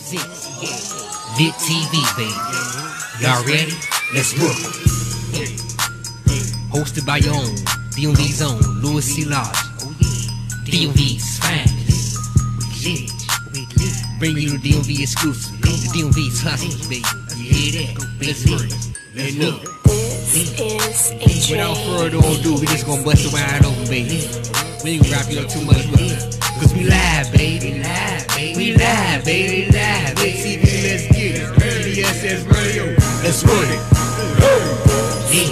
Lit TV, baby. Y'all ready? Let's work. Hosted by your own DMV's own Louis C. Lodge. DMV's finest. We lit. Bring you the DMV exclusive. The DMV's hustlers, baby. You hear that? Let's work. Let's look. Without further ado, we just gonna bust it wide open, baby. We ain't gonna wrap you up too much with it. Cause we live, baby. We live, baby. Live. Let's see, let's get it. DSS Radio. Let's work it. Lit.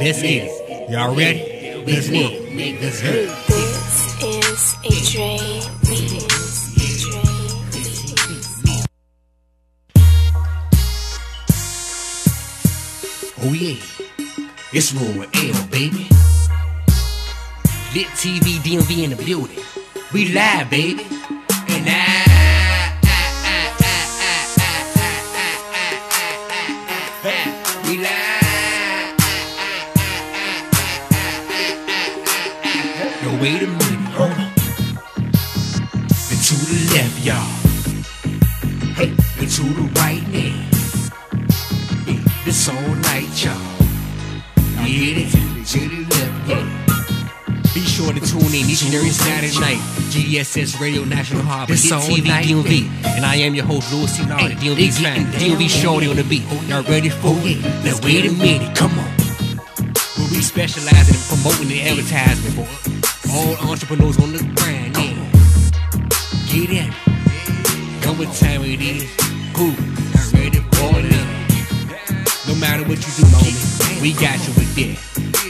Let's get it. Y'all ready? Let's work. Let's go. This is a Dre remix. Oh yeah, it's Royal L, baby. Lit TV, DMV in the building. We live, baby. And we live. Yo, wait a minute, hold on. And to the left, y'all. Hey, and to the right now. It's all night, y'all. Yeah, to the left, yeah. Be sure to tune in each and every Saturday night. GDSS Radio National Harbor, Lit TV, DMV. And I am your host, Louis C. Lodge, DMV's fan. DMV Shorty on the beat. Y'all ready for it? Now wait a minute, come on. Where we specialize in promoting the advertisement for all entrepreneurs on the grind, yeah. Get in. Know what time it is. Who? I'm ready for it. No matter what you do, homie, we got you with that.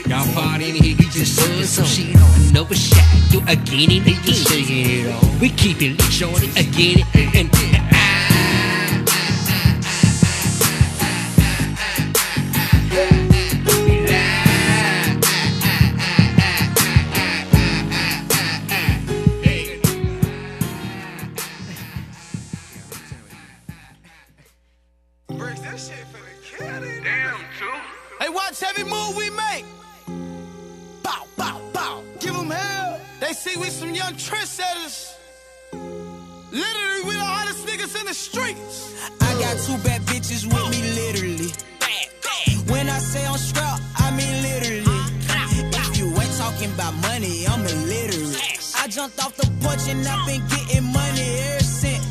Y'all party in here, we just showing some shit on. No shot, you again and again. Shaking it all. We keep it lit, shorty, again and Hey, watch every move we make. Bow, bow, bow. Give them hell. They see we some young trendsetters. Literally, we the hottest niggas in the streets. I got two bad bitches with me, literally. When I say I'm strapped, I mean literally. If you ain't talking about money, I'm illiterate. I jumped off the porch and I've been getting money ever since.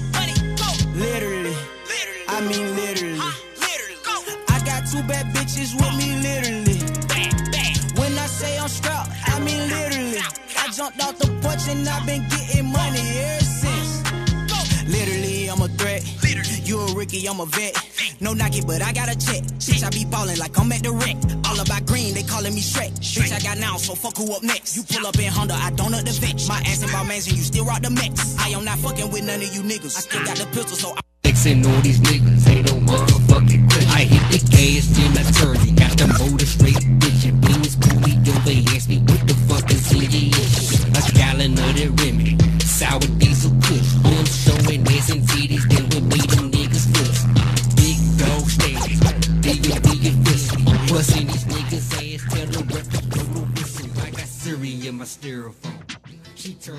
Literally, I mean literally. I got two bad bitches with me, literally. When I say I'm strapped, I mean literally. I jumped off the porch and I've been getting money ever since. Literally, I'm a threat. You a rookie, I'm a vet. No Nike, but I got a check. Bitch, I be ballin' like I'm at the wreck. All about green, they calling me Shrek. Bitch, I got now, so fuck who up next. You pull up in Honda, I don't up the vet. My ass in my mansion, you still rock the mix. I am not fucking with none of you niggas. I still got the pistol, so I fixing all these niggas, ain't no motherfucking good. I hit the gas, then I turn it. Got the motor straight, bitch, and beans booty over. Ask me what the fuck is it is. A gallon of that Remy, sour diesel kush. I'm showing ass and titties, then we made them niggas push. Big dog stage, DMV official. Busting these niggas ass, tell them what the total whistle. I got Siri in my styrofoam.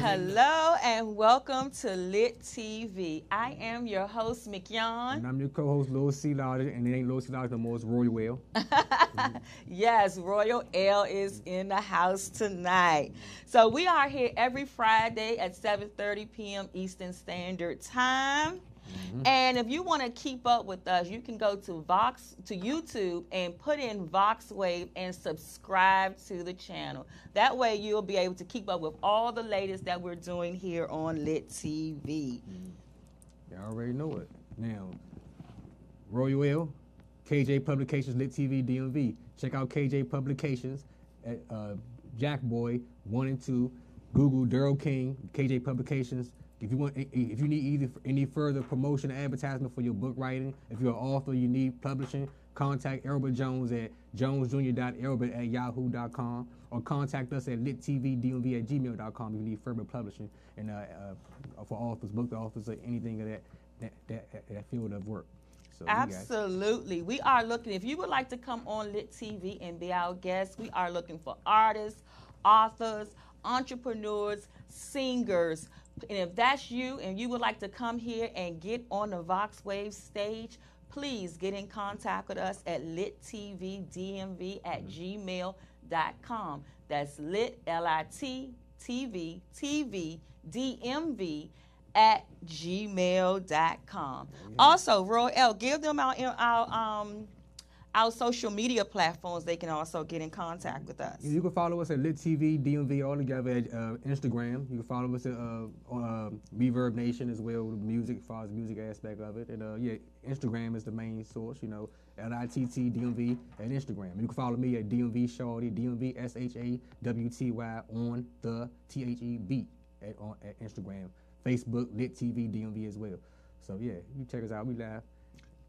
Hello and welcome to Lit TV. I am your host, McYon. And I'm your co-host, Louis C. Lodge, and it ain't Louis C. Lodge no more, it's Royal L. Yes, Royal L is in the house tonight. So we are here every Friday at 7:30 p.m. Eastern Standard Time. And if you want to keep up with us, you can go to YouTube and put in VoxWave and subscribe to the channel. That way you'll be able to keep up with all the latest that we're doing here on Lit TV. Y'all already know it. Now, Royal L, KJ Publications, Lit TV, DMV. Check out KJ Publications at Jack Boy 1 and 2. Google Daryl King, KJ Publications. If you need any further promotion or advertisement for your book writing, if you're an author, you need publishing, contact Albert Jones at jonesjr.albert@yahoo.com or contact us at littvdmv@gmail.com if you need further publishing and for authors, book authors, or anything of that field of work. So we got Absolutely. We are looking, if you would like to come on Lit TV and be our guest, we are looking for artists, authors, entrepreneurs, singers. And if that's you and you would like to come here and get on the Vox Wave stage, please get in contact with us at littvdmv@gmail.com. That's lit, L-I-T, TV, TV, DMV at gmail.com. Also, Roy L, give them our social media platforms. They can also get in contact with us. You can follow us at Lit TV, DMV, all together at Instagram. You can follow us on Reverb Nation as well, with music, as far as the music aspect of it. And Instagram is the main source, LITT DMV at Instagram. You can follow me at DMV Shawty, DMV SHAWTY on the THEB at Instagram. Facebook, Lit TV, DMV as well. So yeah, you check us out. We live.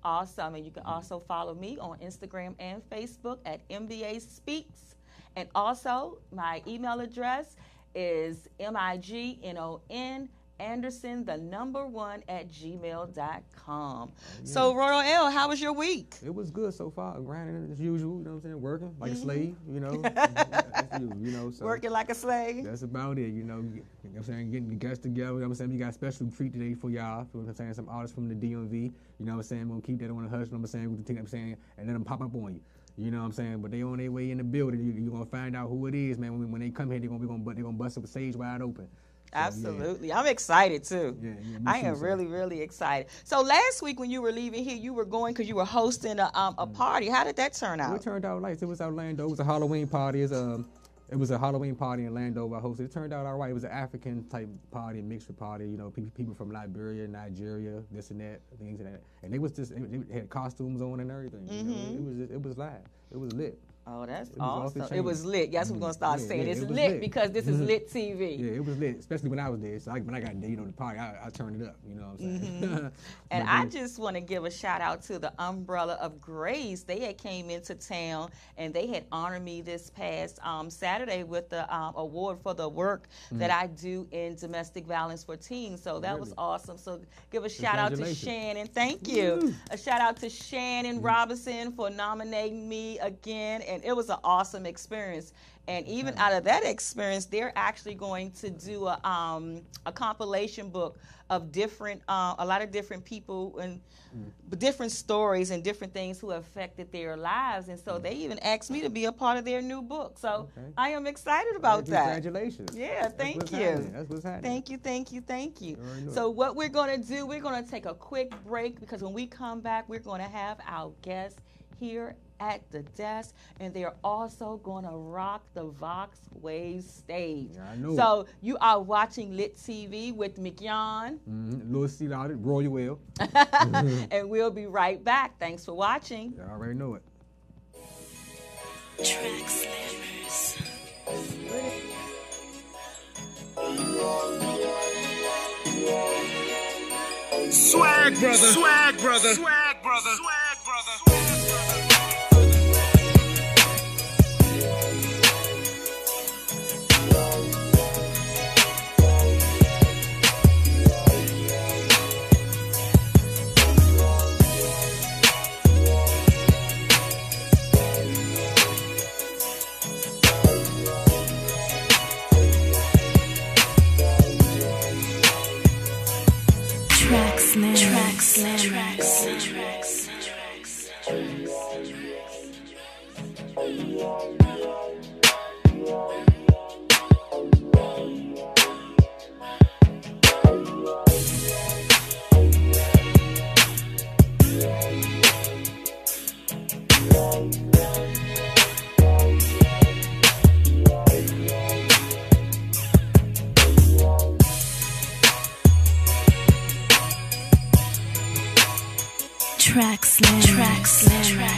Awesome. And you can also follow me on Instagram and Facebook at MBA Speaks. And also, my email address is MIGNON Anderson, the number 1 at gmail.com. So, Royal L, how was your week? It was good so far. Grinding as usual, you know what I'm saying? Working like a slave, So Working like a slave. That's about it, you know what I'm saying? Getting the guests together, you know what I'm saying? We got a special treat today for y'all. You know what I'm saying? Some artists from the DMV, you know what I'm saying? We're going to keep that on the hush, you know what I'm saying? We're going to take what I'm saying, and let them pop up on you. You know what I'm saying? But they on their way in the building. You're going to find out who it is, man. When they come here, they're going to bust up the stage wide open. So, Absolutely. Yeah. I'm excited, too. Yeah, I am really, really excited. So last week when you were leaving here, you were going because you were hosting a party. How did that turn out? Well, it turned out nice. It was Orlando. It was a Halloween party. It was a Halloween party in Orlando I hosted. It turned out all right. It was an African-type party, mixed party. People from Liberia, Nigeria, this and that, things like that. And they had costumes on and everything. Mm-hmm. It was live. It was lit. Oh, that's off the awesome. chain. It was lit. That's what we're going to start saying. It's lit because this is Lit TV. Yeah, it was lit, especially when I was there. So when I got there, the party, I turned it up, you know what I'm saying? And I just want to give a shout out to the Umbrella of Grace. They had came into town and they had honored me this past Saturday with the award for the work that I do in domestic violence for teens. So that was awesome. So give a shout out to Shannon. Thank you. A shout out to Shannon Robinson for nominating me again. And it was an awesome experience. And even out of that experience, they're actually going to do a compilation book of different, a lot of different people and different stories and different things who affected their lives. And so they even asked me to be a part of their new book. So I am excited about that. Congratulations. Yeah, thank you. That's what's happening. Thank you. So what we're going to do, we're going to take a quick break because when we come back, we're going to have our guests here at the desk, and they're also going to rock the Vox Wave stage. Yeah, I know. So you are watching Lit TV with McYon. Louis C. Loudon, Roy Will. And we'll be right back. Thanks for watching. You already know it. Track Slammers. Swag brother, swag brother, swag brother, swag brother. Track Slammers. Track Slammers.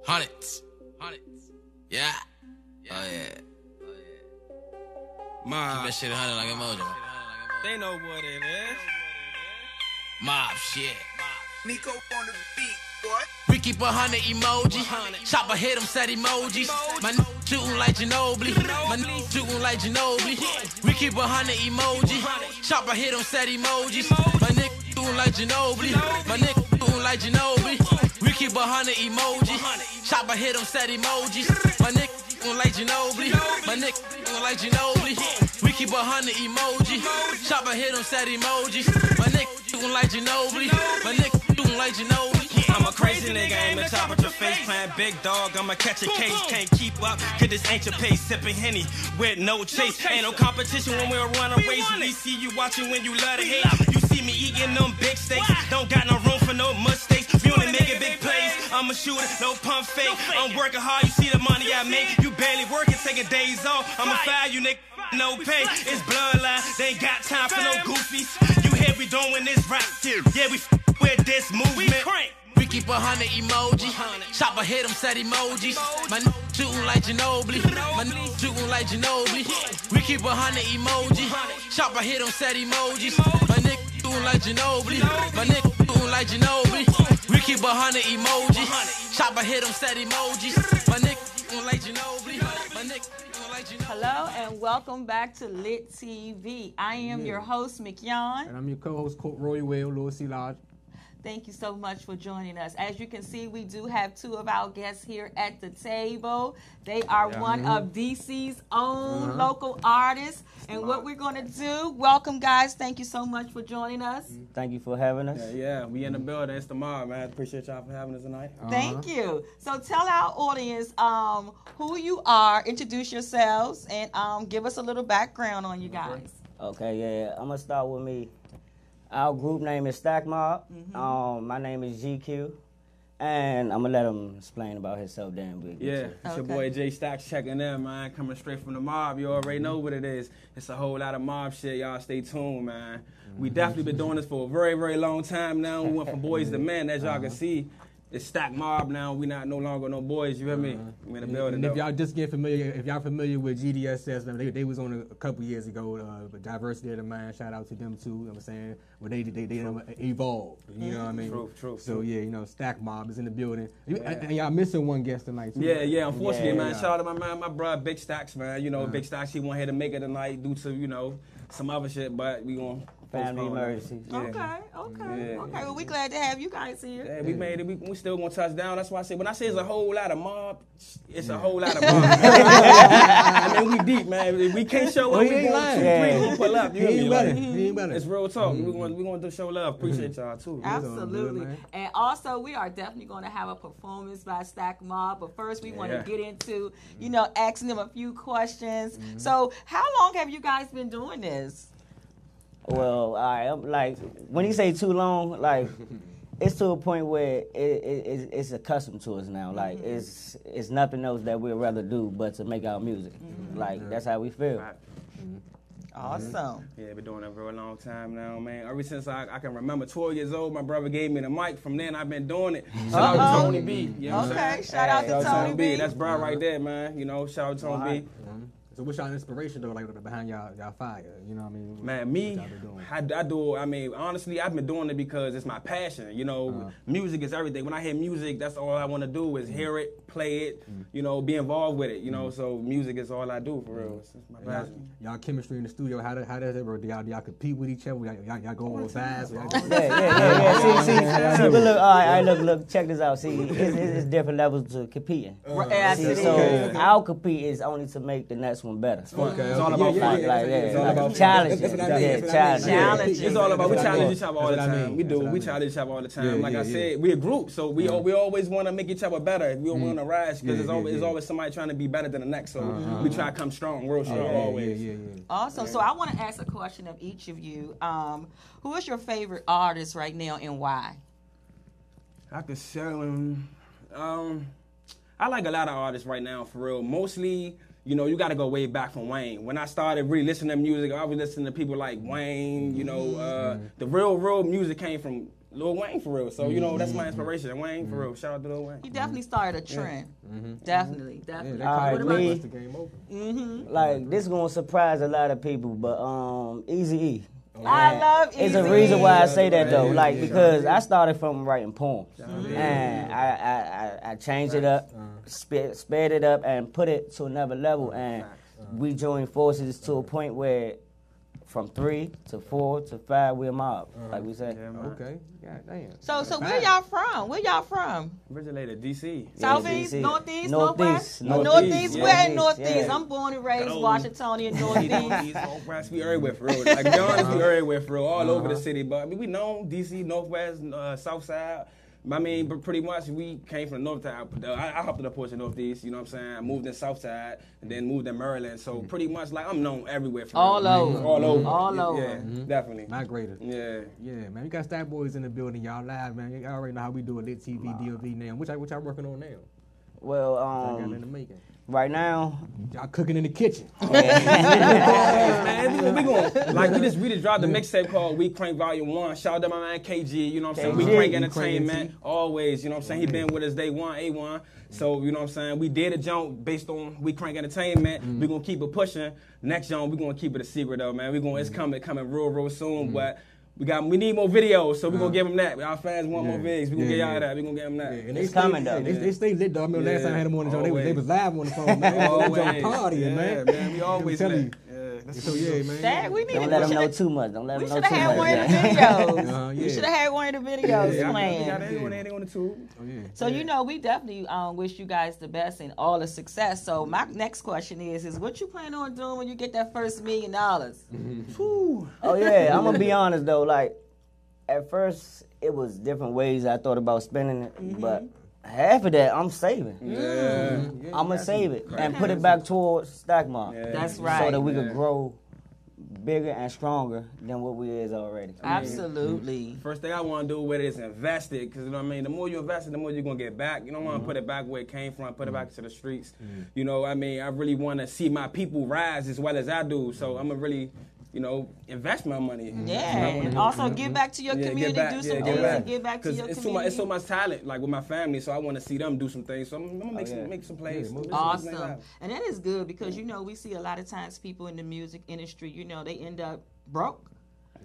Hundreds. Yeah. Oh, yeah. Mob. Keep that shit 100 like emoji. They know what it is. Mob shit. Nico on the beat, boy. We keep 100 emoji. Chopper hit him, set emojis. My n shooting like Ginobili. My n shooting like Ginobili. We keep 100 emoji. Chopper hit him, set emojis. My n shooting like Ginobili. My n shooting like Ginobili. We keep 100 emoji. Chopper hit him, set emojis. My n shooting like Ginobili. My n shooting like Ginobili. We keep 100 emoji. Chopper hit him, set emojis. My n shooting like Ginobili. My n shooting like Ginobili. I'm a crazy nigga, aim to chop at your face, playing big dog. I'ma catch a case, can't keep up, cause this ain't your pace. Sipping Henny with no chase. Ain't no competition when we're running race. We see you watching when you love to hate. You see me eating them big steaks. Don't got no room for no mistakes. We only making big plays. I'm a shooter, no pump fake. I'm working hard, you see the money I make. You barely working, taking days off. I'ma fire you, nigga. No pay, it's bloodline. They ain't got time for no goofies. You hear we doing this rap shit. Yeah, we with this movement. We keep 100 emoji. Chopper hit him, set emojis. My n shooting like Ginobili. My n shooting like Ginobili. We keep 100 emoji. Chopper hit him, set emojis. My n shooting like Ginobili. My n shooting like Ginobili. We keep 100 emoji. Chopper hit him, set emojis. My n shooting like Ginobili. My n shooting like Ginobili. Hello and welcome back to Lit TV. I am your host, McYon. And I'm your co-host, Roy Will, Louis C. Lodge. Thank you so much for joining us. As you can see, we do have two of our guests here at the table. They are one of DC's own local artists. And what we're going to do, welcome guys. Thank you so much for joining us. Thank you for having us. Yeah, we in the building. It's tomorrow, man. Appreciate y'all for having us tonight. Thank you. So tell our audience who you are, introduce yourselves, and give us a little background on you guys. Okay, yeah. I'm going to start with me. Our group name is Stack Mob. My name is GQ. And I'm gonna let him explain about himself then. Yeah, it's your boy Jay Stacks checking in, man. Coming straight from the mob. You already know what it is. It's a whole lot of mob shit. Y'all stay tuned, man. We definitely been doing this for a very, very long time now. We went from boys to men, as y'all can see. It's Stack Mob now. We not no longer no boys. You hear me? We in the building. And if y'all just get familiar, if y'all familiar with GDSS, man, they was on a couple years ago. Diversity of the Mind. Shout out to them too. You know what I'm saying? Well, they evolved. You know what I mean? True. So yeah, you know, Stack Mob is in the building. And y'all missing one guest tonight too. Yeah. Unfortunately, man. Shout out to my brother Big Stacks, man. You know, Big Stacks, he wasn't here to make it tonight due to some other shit, but we gonna. Family emergency. Yeah. Okay. Well, we glad to have you guys here. Yeah, we made it. We still gonna touch down. That's why I say when I say it's a whole lot of mob, it's a whole lot of mob. I mean, we deep, man. If we can't show up, we going 2, 3, we pull up. You He ain't better. It's real talk. We want to show love. Appreciate y'all too. Absolutely. And also, we are definitely going to have a performance by Stack Mob. But first, we want to get into, asking them a few questions. So, how long have you guys been doing this? Well, like when you say too long, like it's to a point where it's accustomed to us now. Like it's nothing else that we'd rather do but to make our music. Like that's how we feel. Awesome. Yeah, been doing it for a long time now, man. Ever since I can remember, 12 years old, my brother gave me the mic. From then, I've been doing it. Shout out to Tony B. You know what I'm saying? Shout out to Tony B. That's bro right there, man. Shout out to Tony B. So what's y'all inspiration though, like behind y'all fire? You know what I mean? Man, me, I do. I mean, honestly, I've been doing it because it's my passion. Music is everything. When I hear music, that's all I want to do is hear it, play it. Be involved with it. So music is all I do for real. It's my passion. Y'all chemistry in the studio, how does it work? Do y'all compete with each other? Y'all go on sides? Yeah. See, but look, all right, look, check this out. See, it's different levels to competing. So our compete is only to make the next one better. Okay. It's all about fight. It's all about challenges. Challenges. It's all about we challenge each other all the time. We do. We challenge each other all the time. Like I said, we're a group, so we always want to make each other better. We don't want to rise because there's always somebody trying to be better than the next. So we try to come strong, real strong always. Awesome. So I want to ask a question of each of you. Who is your favorite artist right now and why? I could sell him. I like a lot of artists right now, for real. Mostly, you got to go way back from Wayne. When I started really listening to music, I was listening to people like Wayne. The real music came from Lil Wayne, for real. So, that's my inspiration. Wayne, for real. Shout out to Lil Wayne. He definitely started a trend. Definitely. Like, this is going to surprise a lot of people, but Eazy-E. I love Eazy-E. It's a reason why I say that, though. Because I started from writing poems. And I changed it up, sped it up, and put it to another level. And we joined forces to a point where from 3 to 4 to 5, we're a mob, like we said. Okay. God damn. So where y'all from? Where y'all from? Originated DC. Southeast, DC. Northeast, Northeast. Northeast. We're in Northeast. Yeah. I'm born and raised Washingtonian, Northeast. Northwest, we everywhere for real. Like, be honest, we everywhere for real, all over the city. But I mean, we know DC, Northwest, South Side. I mean, but pretty much we came from the North Side. I hopped in a portion of Northeast, you know what I'm saying? I moved in South Side and then moved in Maryland. So pretty much like I'm known everywhere. For all real. over. All over. Yeah, definitely. Migrated. Yeah. Yeah, man. We got Stack Boys in the building. Y'all live, man. Y'all already know how we do it. Lit TV, DLV now. What y'all working on now? Well, in the making. Right now, y'all cooking in the kitchen. Man, we going like we just dropped the mixtape called We Crank Volume 1. Shout out to my man KG, you know what I'm saying? We Crank Entertainment, always, you know what I'm saying? He been with us day one, A1. So, you know what I'm saying? We did a jump based on We Crank Entertainment. We're gonna keep it pushing. Next jump, we're gonna keep it a secret though, man. It's coming real soon, but we need more videos, so we're going to give them that. Our fans want more videos. We're going to get y'all that. We're going to give them that. And it's coming, though. They stay lit, though. I remember last time I had them on the show, they was live on the phone, man. They was partying, man. Yeah, man. We always lit. So, yeah, man. Dad, we need Don't let them know too much. Don't let them know too much. We should have had one of the videos. We should have had one of the videos playing. We got anything on the tube. So, we definitely wish you guys the best and all the success. So, my next question is what you plan on doing when you get that first $1 million? Oh, yeah. I'm going to be honest, though. Like, at first, it was different ways I thought about spending it, but half of that I'm saving. I'm going to save it and put it back towards Stack Mob. That's right. So that we could grow bigger and stronger than what we is already. Absolutely. First thing I want to do with it is invest it, because you know what I mean. The more you invest it, the more you're gonna get back. You don't want to put it back where it came from, put it back to the streets. You know, I mean, I really want to see my people rise as well as I do. So I'm gonna really, you know, invest my money. Yeah, and also give back to your community, do some things and give back to your community. It's so much talent, like with my family, so I want to see them do some things. So I'm gonna make some plays. Awesome. And that is good because, you know, we see a lot of times people in the music industry, you know, they end up broke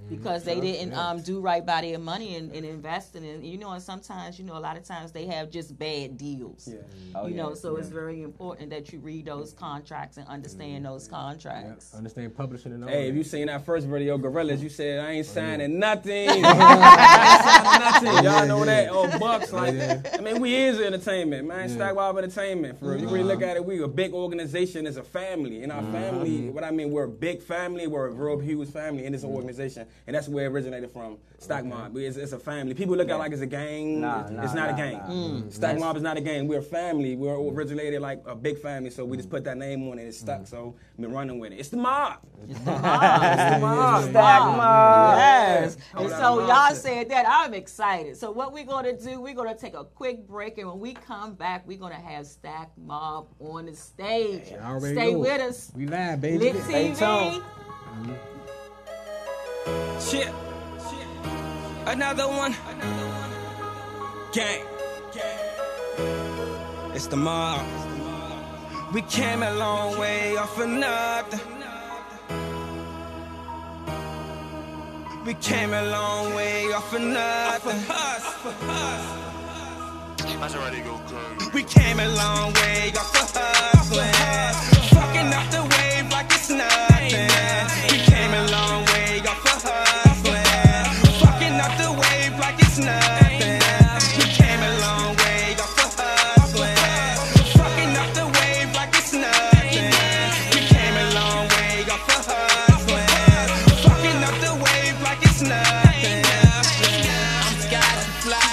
because they didn't do right by their money and investing in, you know, and sometimes, you know, a lot of times they have just bad deals. You know, so it's very important that you read those contracts and understand those contracts. Understand publishing and all. Hey, if you seen that first video, Gorillas, you said I ain't signing nothing. I ain't signing nothing. Y'all know that. Oh, Bucks, like, I mean, we is entertainment, man. Stack Wild Entertainment. For real. You really look at it, we a big organization as a family. In our family, what I mean, we're a big family, we're a real huge family, and it's an organization. And that's where it originated from. Stack Mob. It's a family. People look at it like it's a gang. It's not a gang. Stack Mob is not a gang. We're a family. We're originated like a big family, so we just put that name on it. It's stuck, so I've been running with it. It's the mob. It's the mob. It's the mob. Stack Mob. Yes. And so y'all said that. I'm excited. So what we're going to do, we're going to take a quick break, and when we come back, we're going to have Stack Mob on the stage. Stay with us. We live, baby. Lit TV. Shit. Another one. Gang. It's the mob. We came a long way off of nothing. We came a long way off of nothing. We came a long way off of hustling. Fucking off the wave like it's nothing. We came a long way off of hustling. Fucking off the wave like it's nothing. We came a long way off of hustling. Fucking off the wave like it's nothing. We came a long way off of hustling. Fucking off the wave like it's nothing. I'm sky to fly.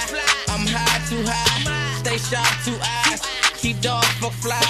I'm high too high. Stay sharp to eyes. Keep dog fuck fly.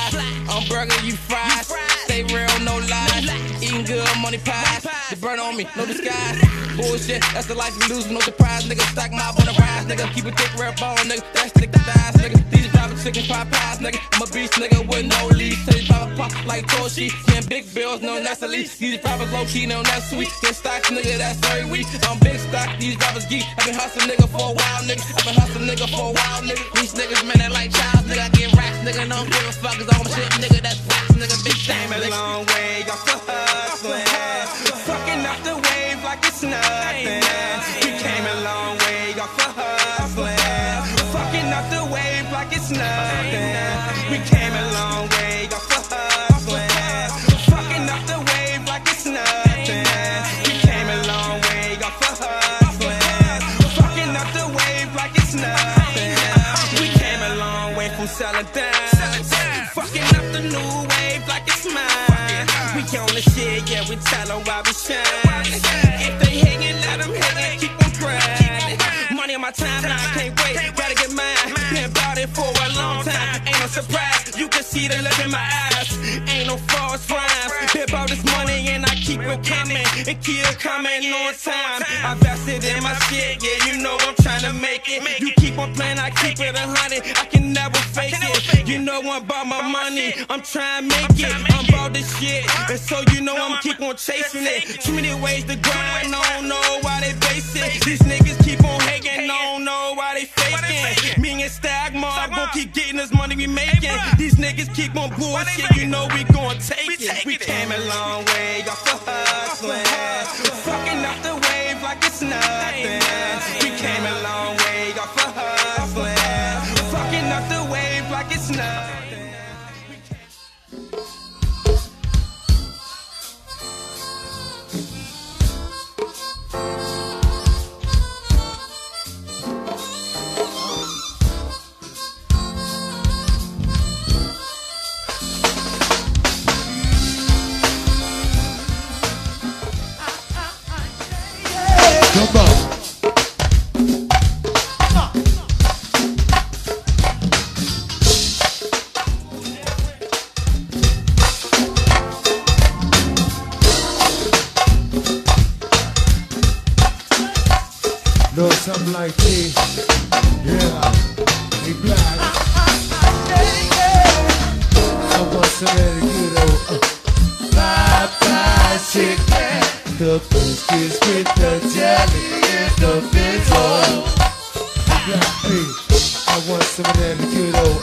I'm burger, you fries. Stay real, no lies. Eating good, money pies. The burn on me, no disguise. Bullshit, that's the life we lose, no surprise, nigga. Stack Mob on the rise, nigga. Keep a thick red bone, nigga. That's stick the thighs, nigga. These private chicken pot pies, nigga. I'm a beast, nigga, with no leash. Tell you private pop like Toshi. Getting big bills, no Nestle. These private low key, no that's sweet. Get stocks, nigga, that's very weak. I'm big stock, these rappers geek. I've been hustling, nigga, for a while, nigga. I've been hustling, nigga, for a while, nigga. These niggas, man, they like child, nigga. I get racks, nigga. Don't give a fuck, it's all my shit, nigga. That's facts, nigga. Big time, a long way off the hustling. Fucking off the wave like it's nothing. We came a long way off the hustling. Fucking off the wave like it's nothing. We came a long way off the hustling. Fucking off the wave like it's nothing. We came a long way off the hustling. Fucking off the wave like it's nothing. We came a long way from selling things. Fucking up the new wave like it's mine. We on the shit, yeah, we tell them why we shine. If they hating, let them hate, keep on crying. Money on my timeline, can't wait, gotta get mine. Been about it for a long time, ain't no surprise. You can see the look in my eyes, ain't no false rhymes. Been about this money and I keep it coming, and keep it coming on time. I invested in my shit, yeah, you know I'm trying to make it. You keep on playing, I keep it 100, I can never fake it. You know I'm about my money, I'm trying to make it. I'm about this shit, and so you know I'm keep on chasing it. Too many ways to grind, I don't know why they base it. These niggas keep on hating, I don't know why they faking. Me and Stack Mob gon' keep getting this money we making. These niggas keep on bullshit, you know we gon' take it. We came a long way off the hustling. Fucking off the wave like it's nothing. We came a long way off the hustling. Fucking off the wave like it's nothing. Come on. something like this. Yeah, hey Black. I want some of that good old Popeye chicken. The biscuits with the jelly and the bento. Hey, I want some of that good old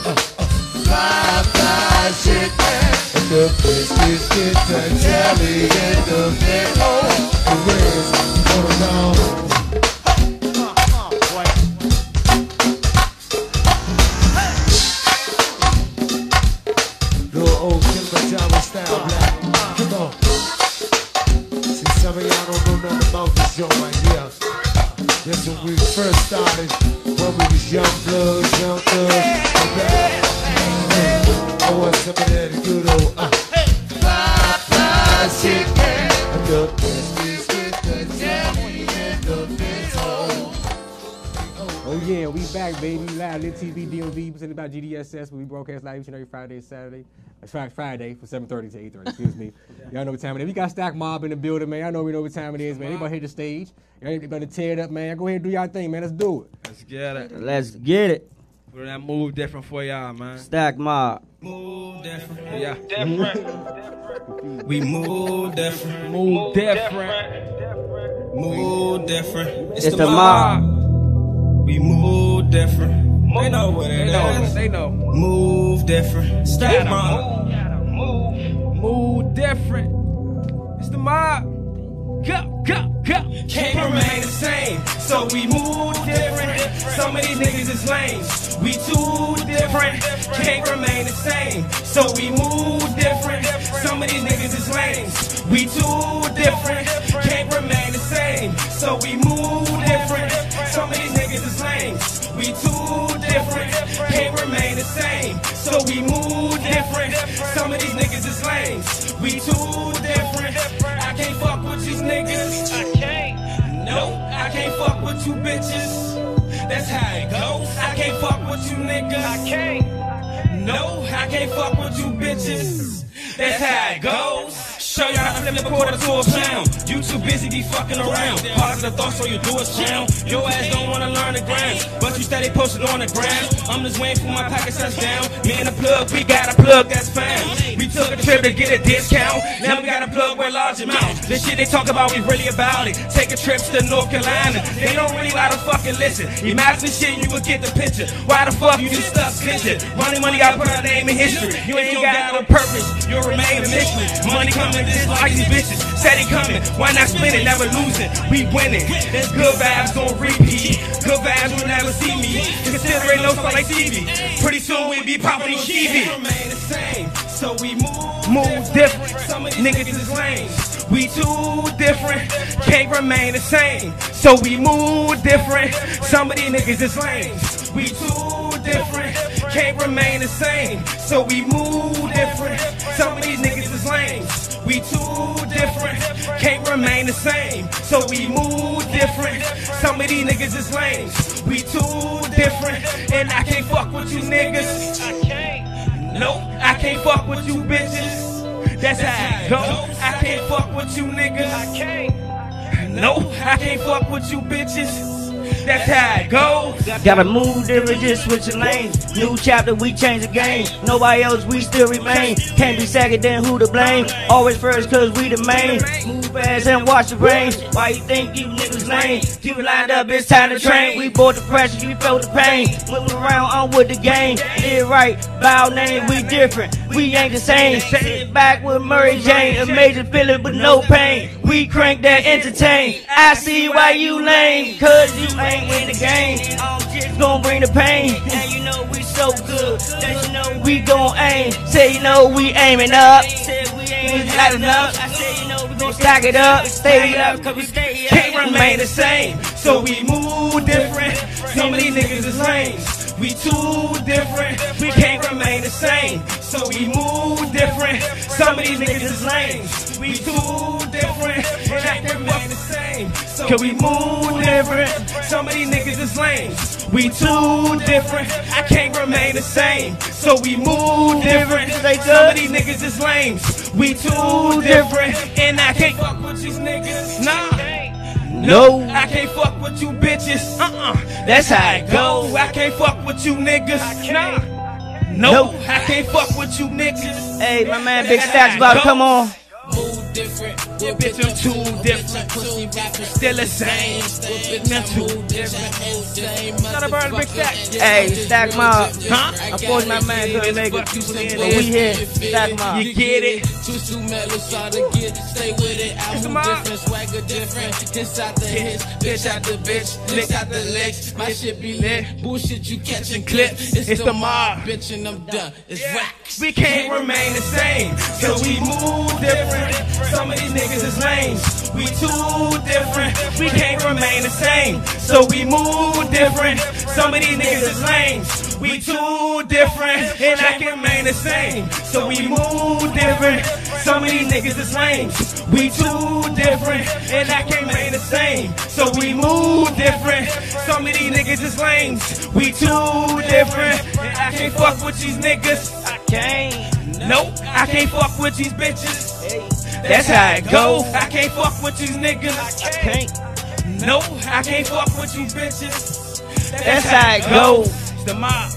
Popeye chicken. The biscuits with the jelly and the bento. The rest, hold it down. Little old Kilimanjaro style Black. Come on. See, some of y'all don't know nothing about this show right here. That's when we first started, when we was young bloods, young thugs. I want some of that good old Popeye chicken. The biscuits with the jelly and the bento. Oh yeah, we back, baby. Live Lit TV DMV presented by GDSS. Where we broadcast live each and every Friday and Saturday. Friday from 7:30 to 8:30. Excuse me. Y'all know what time it is. We got Stack Mob in the building, man. I know we know what time it is, man. Everybody hit the stage. Y'all better tear it up, man. Go ahead and do y'all thing, man. Let's do it. Let's get it. Let's get it. We're that move different for y'all, man. Stack Mob. Move different. Yeah. Different. We move different. Move different. Move different. It's the mob. We move different. They know what it is. They know. Move different. Stack Mob. Move different. It's the mob. Go, go, go. Can't remain the same, so we move different. Some of these niggas is lames. We too different. Can't remain the same, so we move different. Some of these niggas is lames. We too different. Can't remain the same, so we move different. Some of these niggas is lames. We too different. Can't remain the same, so we move different. Some of these niggas is lames. We too different. I can't fuck with these niggas. I can't. No, I can't fuck with you bitches. That's how it goes. I can't fuck with you niggas. I can't. No, I can't fuck with you bitches. That's how it goes. Show you how to flip the quarter to a pound. You too busy be fucking around. Positive thoughts, so you do a sound. Your ass don't wanna learn the grams, but you steady posted on the gram. I'm just waiting for my pockets touch down. Me and the plug, we got a plug that's found. We took a trip to get a discount. Now we got a plug with large amounts. This shit they talk about, we really about it. Take a trip to North Carolina. They don't really like to fucking listen. Imagine shit, you would get the picture. Why the fuck you just stuck snitching? Money, I put our name in history. You ain't got no purpose, you'll remain a mystery. Money coming just like these bitches. Steady coming, why not spin it? Never losing, we winning. There's good vibes on repeat. Good vibes will never see me. Considering no stuff like TV. Pretty soon we be popping on TV. Remain the same, so we move different. Some of these niggas is lame. We too different, can't remain the same. So we move different. Some of these niggas is lame. We too different, can't remain the same. So we move different. Some of these niggas is lame. We too different, can't remain the same. So we move different. Some of these niggas is lame. We too different, and I can't fuck with you niggas. I can't. Nope, I can't fuck with you bitches. That's how it goes. I can't fuck with you niggas. I can't. Nope, I can't fuck with you bitches. That's how it goes. Gotta move different, just switching lanes. New chapter, we change the game. Nobody else, we still remain. Can't be second, then who to blame? Always first, cause we the main. Move fast and watch the rain. Why you think you niggas lame? Keep it lined up, it's time to train. We bought the pressure, you felt the pain. Moving around, on with the game. Did right, bow name, we different. We ain't the same. Sit back with Murray Jane. Amazing feeling, but no pain. We crank that entertain. I see why you lame, cause you ain't win the game. I'm just gon' bring the pain. And you know we so good that you know we gon' aim. Say you know we aiming up. Say we ain't light enough. I say you know we gon' stack it up. Stay up, cause we stay up. Can't remain the same, so we move different. Some of these niggas is lame. We too different, we can't remain the same. So we move different. Some of these niggas is lame. We too different, can't remain the same. So we move different. Some of these niggas is lame. We too different, I can't remain the same. So we move different. Some of these niggas is lame. We too different, and I can't fuck with these niggas. Nah. No, I can't fuck with you bitches. That's how it go. I can't fuck with you niggas. Nah. No, I can't fuck with you niggas. Hey, my man, Big Stacks about to come on. Move different, yeah, bitch, I'm too different. Still the same, I'm too different. Not a bird, Big Stack. Hey, Stack Mob. Huh? Of course, my man couldn't make it. But we here, Stack Mob. You get it? Too mellow, start to get, stay with it. Album different, swagger different. Hits out the hits, bitch out the bitch, licks out the licks. My shit be lit, bullshit you catching clips. It's the mob, bitch, and I'm done. It's racks. We can't remain the same, so we move different. Some of these niggas is lames. We too different. We can't remain the same, so we move different. Some of these niggas is lames. We too different, and I can remain the same, so we move different. Some of these niggas is lames. We too different, and I can't remain the same, so we move different. Some of these niggas is lames. We too different, and I can't fuck with these niggas. I can't. Nope, I can't fuck with these bitches. That's how it go. I can't fuck with these niggas. I can't. Nope, I can't fuck with these bitches. That's how it go. It's the mob.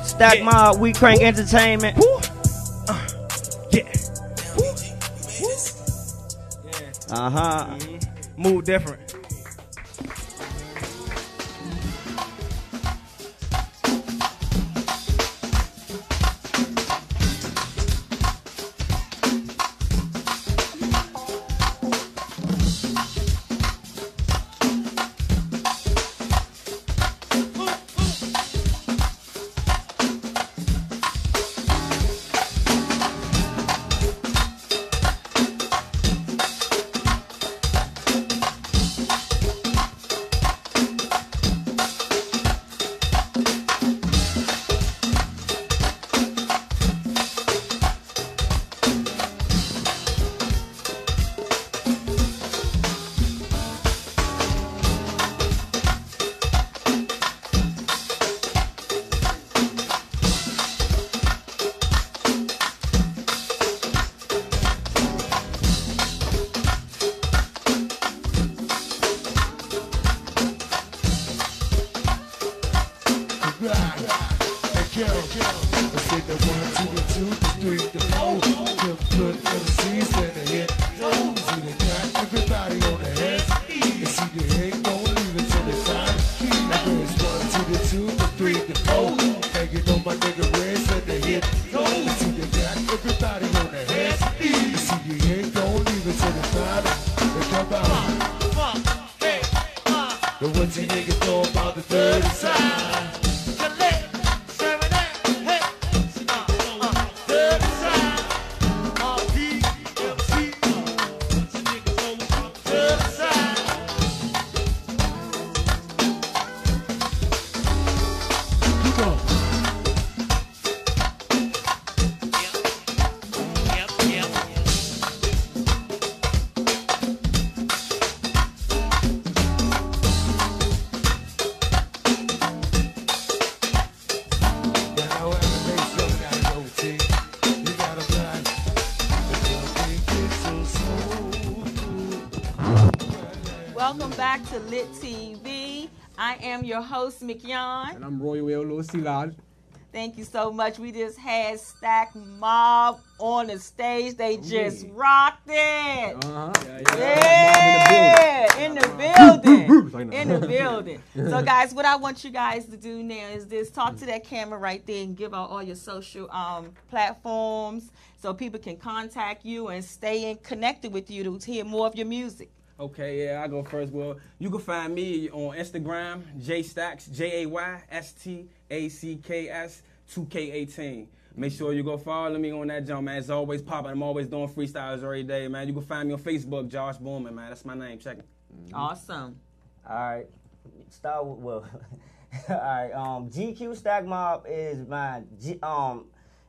Stack Mob, We Crank Entertainment. Yeah. Move different. Welcome back to Lit TV. I am your host, McYon. And I'm Royal L. Lewis C. Lodge. Thank you so much. We just had Stack Mob on the stage. They just rocked it. Yeah, in the building. In the building. So, guys, what I want you guys to do now is this. Talk to that camera right there and give out all your social platforms so people can contact you and stay connected with you to hear more of your music. Okay, yeah, I go first. Well, you can find me on Instagram, JStacks, JAYSTACKS 2K18. Make sure you go follow me on that jump, man. It's always popping. I'm always doing freestyles every day, man. You can find me on Facebook, Josh Bowman, man. That's my name. Check it. Awesome. All right. Start with, well, all right. GQ Stack Mob is my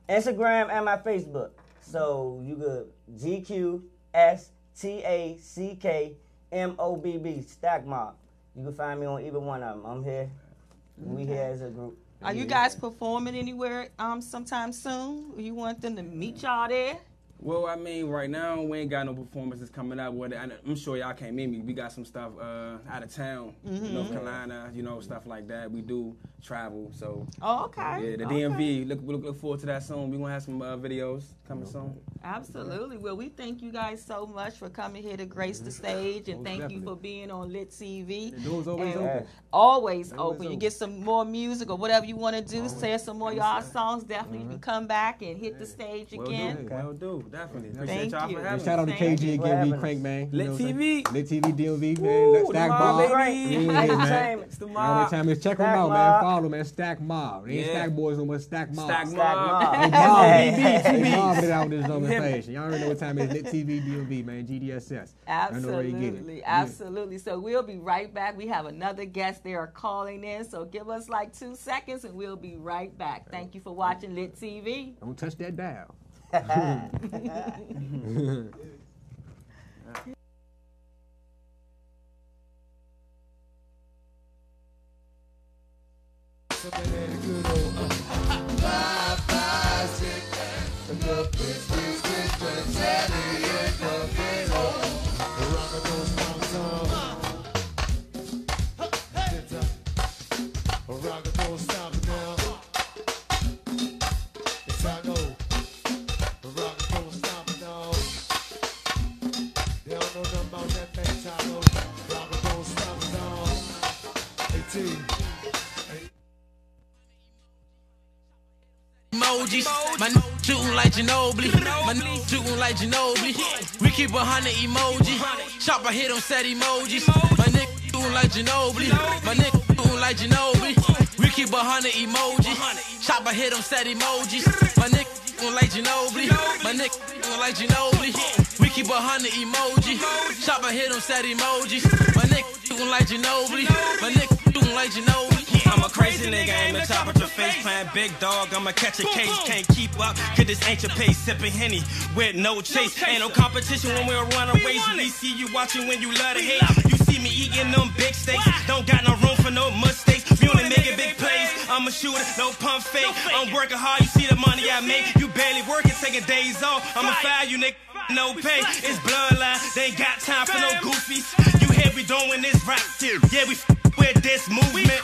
Instagram and my Facebook. So you could GQSTACKMOBB, Stack Mob. You can find me on either one of them. I'm here. We here as a group. Are you guys performing anywhere sometime soon? You want them to meet y'all there? Well, I mean, right now we ain't got no performances coming up. I'm sure y'all can't meet me. We got some stuff out of town, North Carolina, stuff like that. We do travel, so. Oh, okay. Yeah, the DMV. Look forward to that soon. We gonna have some videos coming soon. Absolutely. Well, we thank you guys so much for coming here to grace the stage, and thank you for being on Lit TV. The door's always open. Always open. You get some more music or whatever you want to do. Say some more y'all songs. Definitely, you can come back and hit the stage again. Will do. Definitely. Thank Appreciate y'all you. for having me. Shout out to KG again, Crank, man. Lit TV. Lit TV, DMV, man. Stack Mob. It's the mob. Every time, check them out, man. Follow, man. Stack Mob. They ain't Stack Boys no more. Stack Mob. Stack Mob. They mobbed it out with this notification. Y'all already know what time it is. Lit TV, DMV, man. GDSS. Absolutely. Absolutely. So we'll be right back. We have another guest. They are calling in. So give us like 2 seconds and we'll be right back. Thank you for watching Lit TV. Don't touch that dial. Emojis, my shooting like Ginobili, my shooting like Ginobili. We keep 100 emoji, chopper hit 'em set emojis. My nigga shooting like Ginobili, my nigga shooting like Ginobili. We keep 100 emoji, chopper hit 'em set emojis. My nigga shooting like Ginobili, my nigga shooting like Ginobili. We keep 100 emoji, chopper hit 'em set emojis. My nigga shooting like Ginobili, my nigga shooting like Ginobili. I'm a crazy nigga, aim and chop at your face, playing big dog. I'ma catch a case, can't keep up, cause this ain't your pace. Sipping Henny with no chase. Ain't no competition when we're running race. We see you watching when you love to hate. You see me eating them big steaks, don't got no room for no mistakes. We only making big plays. I'm a shooter, no pump fake. I'm working hard, you see the money I make. You barely working, taking days off. I'ma fire you, nigga. No pay, it's bloodline. They ain't got time for no goofies. You hear we doing this rap here? Yeah, we with this movement.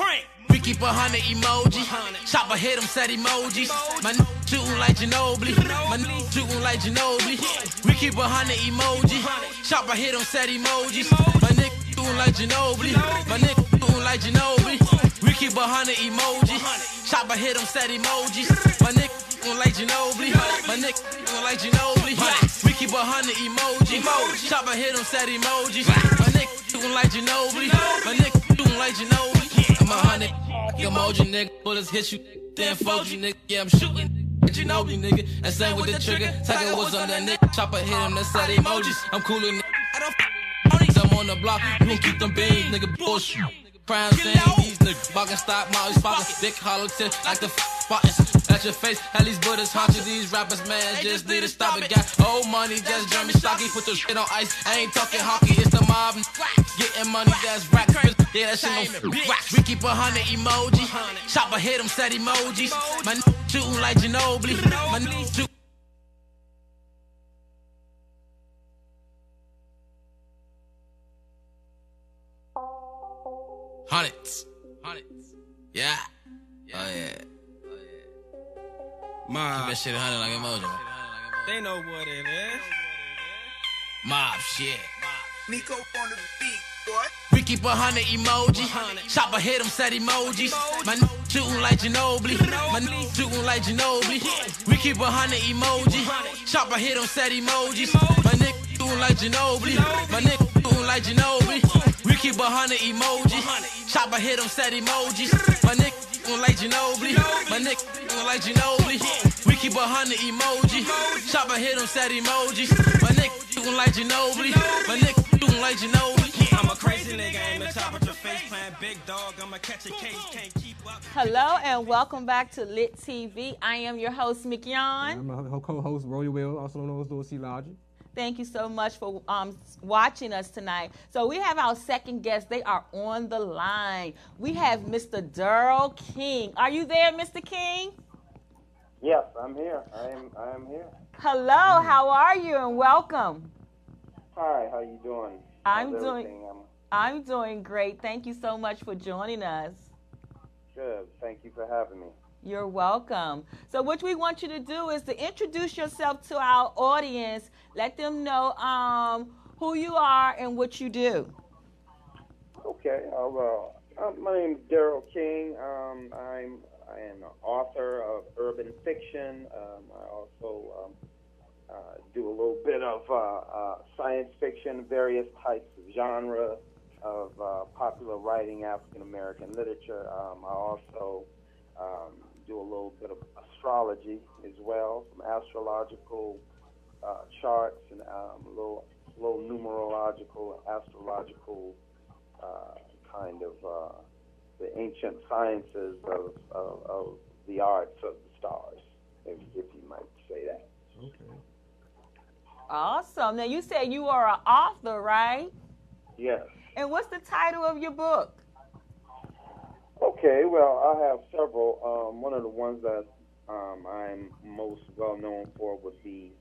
We keep 100 emoji, chopper hit 'em set emojis. My shooting like Ginobili, my shooting like Ginobili. We keep 100 emoji, chopper hit 'em set emojis. My nigga shooting like Ginobili, my nigga shooting like Ginobili. We keep 100 emoji, chopper hit 'em set emojis. My nigga shooting like Ginobili, my nigga shooting like Ginobili. We keep 100 emoji, chopper hit 'em set emojis. My nigga shooting like Ginobili, my nigga shooting like Ginobili. I'm 100 emoji, nigga. Bullets hit you, then fold you, nigga. Yeah, I'm shooting. Ginobili, nigga. And same with the trigger. Tiger was on that nigga. Chopper hit him, that's set emojis. I'm cooler, nigga. I don't I'm on the block. You gon' keep them beans, nigga. Bullshit. Crime scene, these niggas. Bargain stock, Molly's pocket. Dick hollow tip, like the spotting. At your face, how these bullets haunt you. These rappers, man, just need to stop it. Got old money, just Jeremy Stocky. Put the shit on ice. I ain't talking hockey, it's the mob. Getting money, that's rack. Yeah, that shit no rack. We keep 100 emoji. Chopper hit 'em, set emojis. My shooting like Ginobili. My shooting. Hundreds. Yeah. Oh, yeah. Mob. Keep that shit 100 like emoji. They know what it is. Mob shit. Nico on the beat, boy. We keep 100 emoji. Chopper hit 'em, set emojis. My shooting like Ginobili. My shooting like Ginobili. We keep 100 emoji. Chopper hit 'em, set emojis. My nigga shooting like Ginobili. My nigga shooting like Ginobili. We keep 100 emoji. Chopper hit 'em, set emojis. My nigga shooting like Ginobili. My nigga shooting like Ginobili. We keep 100 emoji. Chopper hit 'em, set emojis. My nigga shooting like Ginobili. My nigga shooting like Ginobili. I'm a crazy nigga, aim and chop at your face, playing big dog. I'ma catch a case, can't keep up. Hello and welcome back to Lit TV. I am your host, McYon. I'm my co-host, Roy Will, also known as Dorsey Logic. Thank you so much for watching us tonight. So we have our second guest. They are on the line. We have Mr. Daryl King. Are you there, Mr. King? Yes, I'm here. I am here. Hello, how are you and welcome. Hi, how you doing? I'm doing great. Thank you so much for joining us. Good. Thank you for having me. You're welcome. So what we want you to do is to introduce yourself to our audience. Let them know who you are and what you do. Okay. My name is Daryl King. I'm an author of urban fiction. I also do a little bit of science fiction, various types of genre of popular writing, African American literature. I also do a little bit of astrology as well, some astrological charts and a little numerological, astrological kind of the ancient sciences of the arts of the stars, if you might say that. Okay. Awesome. Now you said you are an author, right? Yes. And what's the title of your book? Okay, well, I have several. One of the ones that I'm most well known for would be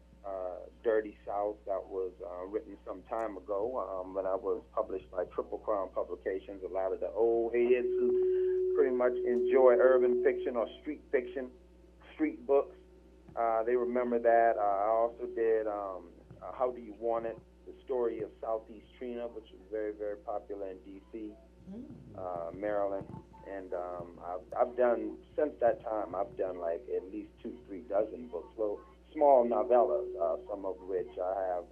Dirty South. That was written some time ago, but I was published by Triple Crown Publications. A lot of the old heads who pretty much enjoy urban fiction or street fiction, street books, they remember that. I also did How Do You Want It? The story of Southeast Trina, which was very, very popular in D.C., Maryland. And I've done, since that time, I've done like at least 2-3 dozen books, small novellas, some of which I have,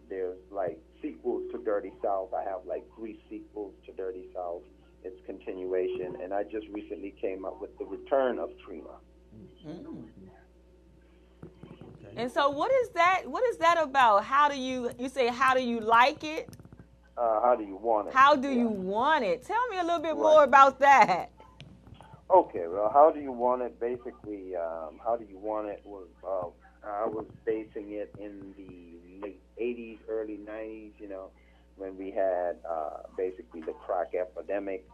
there's like sequels to Dirty South. I have like 3 sequels to Dirty South. It's continuation. And I just recently came up with The Return of Trina. And so what is that about? How do you like it? How do you want it? How do you want it? Tell me a little bit more about that. Okay, well, How Do You Want It? Basically, How Do You Want It was, I was basing it in the late 80s, early 90s, when we had basically the crack epidemic,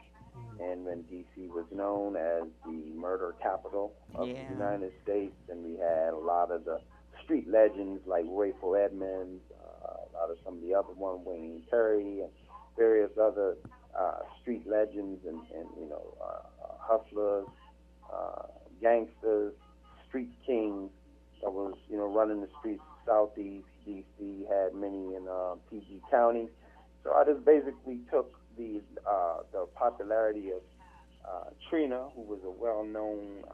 and when D.C. was known as the murder capital of the United States, and we had a lot of the street legends like Rayful Edmonds, a lot of some of the other ones, Wayne Perry, and various other street legends and hustlers, gangsters, street kings that was, running the streets of Southeast D.C., had many in PG County. So I just basically took the popularity of Trina, who was a well-known,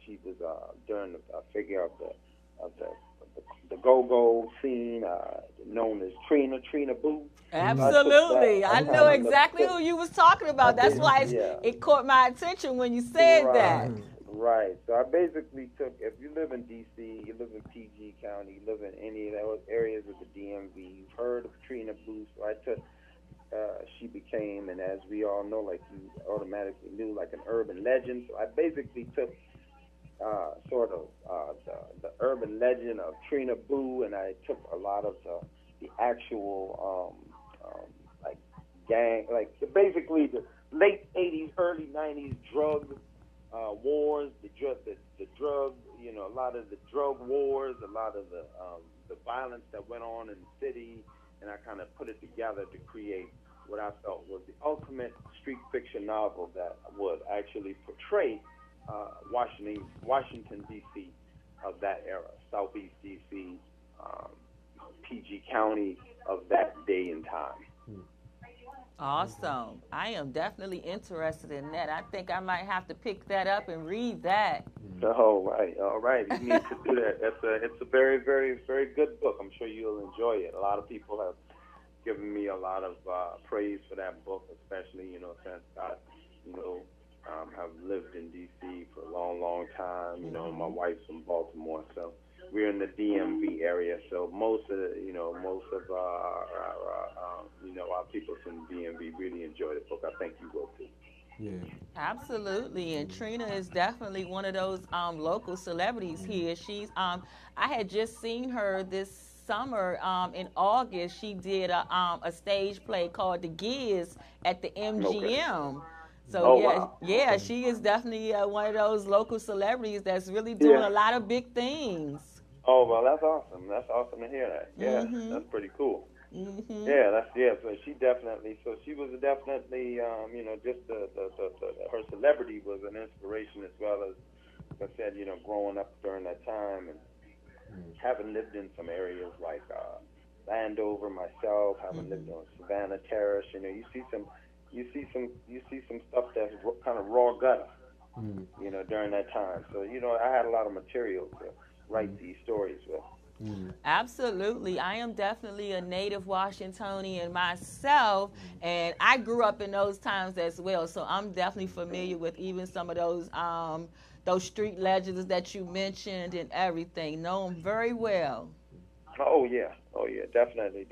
she was during the figure of the go-go scene, known as Trina Boo. Absolutely. I know exactly who you was talking about. That's why it caught my attention when you said that. Right. So I basically took, if you live in D.C., you live in PG County, you live in any of those areas of the DMV, you've heard of Trina Boo. So I took, she became, and as we all know, like you automatically knew, like an urban legend. So I basically took sort of the urban legend of Trina Boo, and I took a lot of the actual like gang, like basically the late 80s, early 90s drug wars, the drug, a lot of the drug wars, a lot of the violence that went on in the city, and I kind of put it together to create what I felt was the ultimate street fiction novel that would actually portray Washington, D.C. of that era, Southeast D.C., PG County of that day and time. Awesome. I am definitely interested in that. I think I might have to pick that up and read that. All right. You need to do that. It's a very, very, very good book. I'm sure you'll enjoy it. A lot of people have given me a lot of praise for that book, especially, since I, have lived in D.C. for a long, long time. My wife's from Baltimore, so we're in the DMV area. So most of our people from DMV really enjoy the book. I think you will too. Yeah. Absolutely, and Trina is definitely one of those local celebrities here. She's I had just seen her this summer in August. She did a stage play called The Giz at the MGM. So wow. yeah, she is definitely one of those local celebrities that's really doing a lot of big things. Oh, well, that's awesome. That's awesome to hear that. Yeah, that's pretty cool. Yeah, so she definitely, she was definitely, you know, just her celebrity was an inspiration, as well as, like I said, you know, growing up during that time and having lived in some areas like Landover myself, having lived on Savannah Terrace, you know, you see some stuff that's kind of raw gutter, you know, during that time. So, you know, I had a lot of material to write these stories with. Absolutely. I am definitely a native Washingtonian myself, and I grew up in those times as well, so I'm definitely familiar with even some of those street legends that you mentioned and everything. Know them very well. Oh yeah, definitely.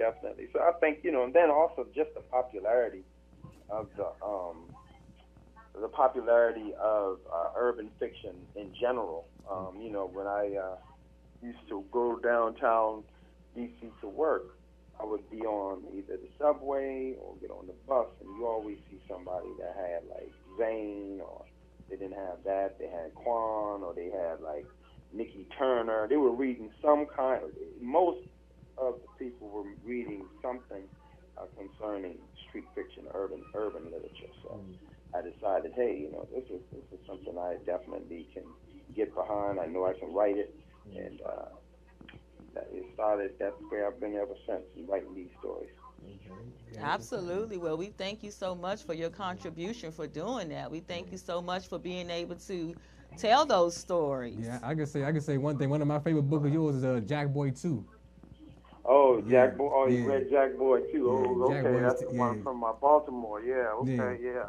So I think, you know, and then also just the popularity of urban fiction in general. You know, when I used to go downtown D.C. to work, I would be on either the subway or get on the bus, and you always see somebody that had like Zane, or they didn't have that, they had Quan, or they had like Nikki Turner. They were reading most of the people were reading something concerning street fiction, urban literature. So I decided, hey, you know, this is something I definitely can get behind. I know I can write it, and that's where I've been ever since, writing these stories. Absolutely. Well, we thank you so much for your contribution for doing that. We thank you so much for being able to tell those stories. Yeah, I can say one thing. One of my favorite books of yours is Jack Boy 2. Oh, Jack Boy. Oh, you read Jack Boy too. Oh, Jack okay. Boy That's the one from Baltimore. Yeah. Okay. Yeah.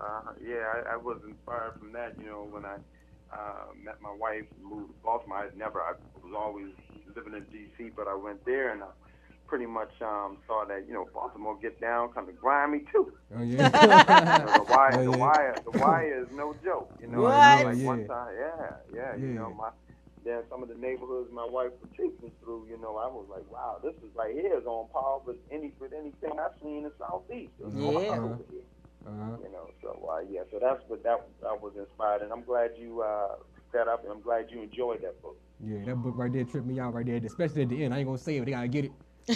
I was inspired from that. You know, when I met my wife and moved to Baltimore, I was always living in D.C., but I went there and I pretty much saw that, you know, Baltimore get down kind of grimy too. Oh yeah. You know, the wire is no joke. You know, what? One time, you know, some of the neighborhoods my wife would take me through, you know, I was like, wow, this is right here is on par with anything I've seen in the Southeast. Yeah. You know, so that's what that was inspired, and I'm glad you set up, and I'm glad you enjoyed that book. Yeah, that book right there tripped me out right there, especially at the end. I ain't gonna say it, they gotta get it.